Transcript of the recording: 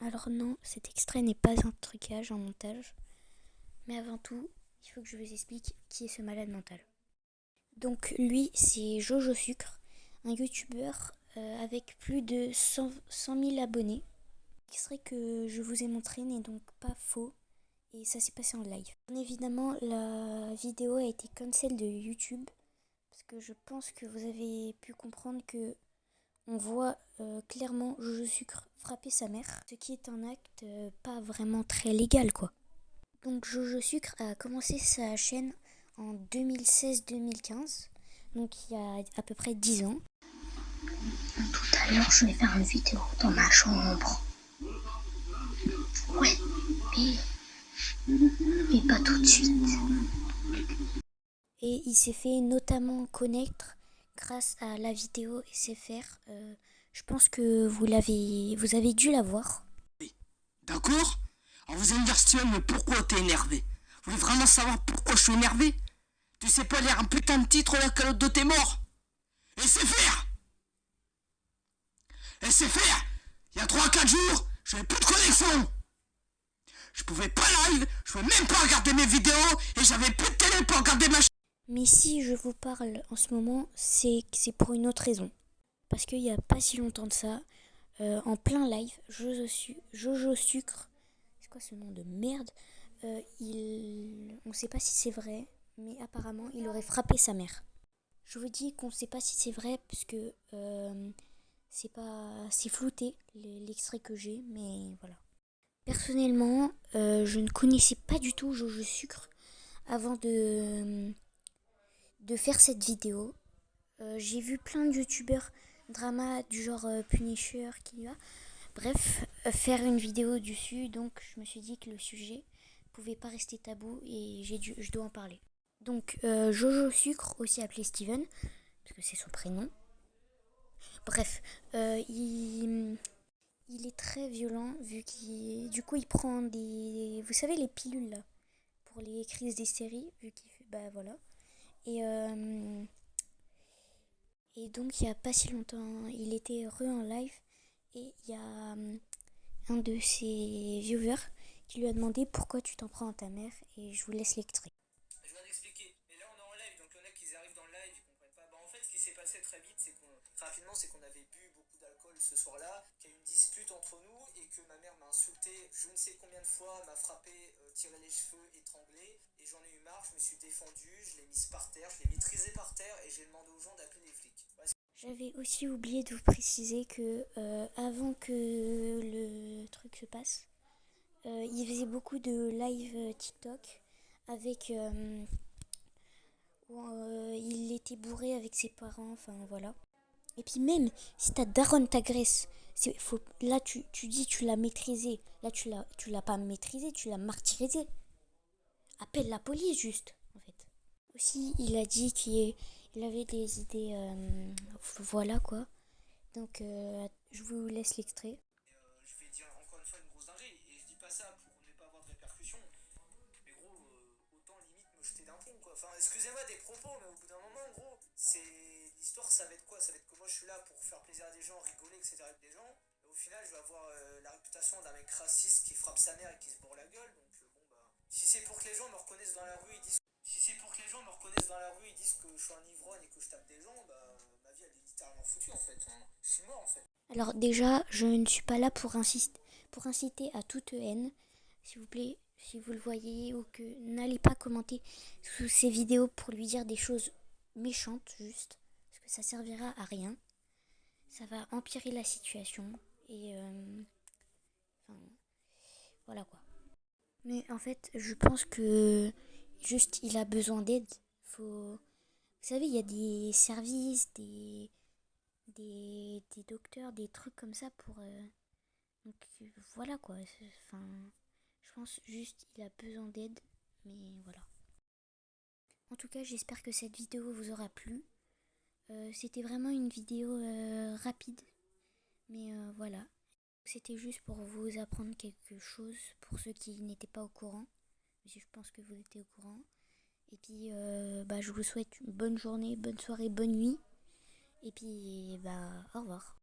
Alors non, cet extrait n'est pas un trucage, un montage. Mais avant tout, il faut que je vous explique qui est ce malade mental. Donc lui, c'est Jojo Sucre, un youtubeur avec plus de 100 000 abonnés. L'extrait que je vous ai montré n'est donc pas faux et ça s'est passé en live. Bien évidemment, la vidéo a été cancel de YouTube parce que je pense que vous avez pu comprendre que on voit clairement Jojo Sucre frapper sa mère, ce qui est un acte pas vraiment très légal quoi. Donc Jojo Sucre a commencé sa chaîne en 2016-2015, donc il y a à peu près 10 ans. Tout à l'heure, je vais faire une vidéo dans ma chambre. Ouais, mais pas tout de suite. Et il s'est fait notamment connaître grâce à la vidéo SFR. Je pense que vous avez dû la voir. D'accord? Alors vous allez me dire Steven, mais pourquoi t'es énervé? Vous voulez vraiment savoir pourquoi je suis énervé? Tu sais pas lire un putain de titre la calotte de tes morts? Et c'est faire! Et c'est faire! Il y a 3-4 jours, j'avais plus de connexion! Je pouvais pas live, je pouvais même pas regarder mes vidéos, et j'avais plus de télé pour regarder ma Mais si je vous parle en ce moment, c'est pour une autre raison. Parce qu'il n'y a pas si longtemps de ça, en plein live, Jojo Sucre, c'est quoi ce nom de merde, on ne sait pas si c'est vrai, mais apparemment il aurait frappé sa mère. Je vous dis qu'on ne sait pas si c'est vrai parce que c'est flouté l'extrait que j'ai, mais voilà. Personnellement, je ne connaissais pas du tout Jojo Sucre avant de faire cette vidéo. J'ai vu plein de youtubeurs drama du genre Punisher qui va, bref, faire une vidéo dessus, donc je me suis dit que le sujet pouvait pas rester tabou et je dois en parler. Donc Jojo Sucre, aussi appelé Steven, parce que c'est son prénom. Bref, il est très violent vu du coup il prend vous savez les pilules là pour les crises d'hystérie vu qu'il fait bah voilà et et donc il y a pas si longtemps il était en live et il y a un de ses viewers qui lui a demandé pourquoi tu t'en prends à ta mère et je vous laisse l'extrait. Je viens d'expliquer. Mais là, on est en live, donc il y en a qui arrivent dans le live, ils comprennent pas. Bah, en fait, ce qui s'est passé très vite, c'est qu'on avait bu beaucoup d'alcool ce soir-là, qu'il y a eu une dispute entre nous et que ma mère m'a insulté je ne sais combien de fois, m'a frappé, tiré les cheveux, étranglé. Et j'en ai eu marre, je me suis défendu, je l'ai mise par terre, je l'ai maîtrisé par terre et j'ai demandé aux gens d'appeler les flics. J'avais aussi oublié de vous préciser que avant que le truc se passe, il faisait beaucoup de live TikTok avec où il était bourré avec ses parents, enfin voilà. Et puis même si ta daronne t'agresse, là tu dis tu l'as maîtrisé, là tu l'as pas maîtrisé, tu l'as martyrisé. Appelle la police juste en fait. Aussi il a dit qu'il avait des idées, voilà quoi. Donc je vous laisse l'extrait. Je vais dire encore une fois une grosse dinguerie, et je dis pas ça pour ne pas avoir de répercussions. Mais gros, autant limite me jeter d'un pont quoi. Enfin, excusez-moi des propos, mais au bout d'un moment, gros, c'est. L'histoire, ça va être quoi? Ça va être que moi je suis là pour faire plaisir à des gens, rigoler, etc. avec des gens. Et au final, je vais avoir la réputation d'un mec raciste qui frappe sa mère et qui se bourre la gueule. Donc bon, bah. Si c'est pour que les gens me reconnaissent dans la rue, ils disent. Si c'est pour que les gens me reconnaissent dans la rue, ils disent que je suis un ivrogne et que je tape des gens, bah ma vie elle est littéralement foutue en fait. Enfin, je suis mort en fait. Alors déjà, je ne suis pas là pour inciter à toute haine. S'il vous plaît, si vous le voyez ou que n'allez pas commenter sous ces vidéos pour lui dire des choses méchantes juste, parce que ça servira à rien. Ça va empirer la situation et enfin, voilà quoi. Mais en fait, je pense que juste il a besoin d'aide. Vous savez, il y a des services, des docteurs, des trucs comme ça pour donc voilà quoi. Enfin, je pense juste il a besoin d'aide, mais voilà. En tout cas, j'espère que cette vidéo vous aura plu. C'était vraiment une vidéo rapide, mais voilà. C'était juste pour vous apprendre quelque chose pour ceux qui n'étaient pas au courant. Je pense que vous étiez au courant. Et puis, je vous souhaite une bonne journée, bonne soirée, bonne nuit. Et puis, au revoir.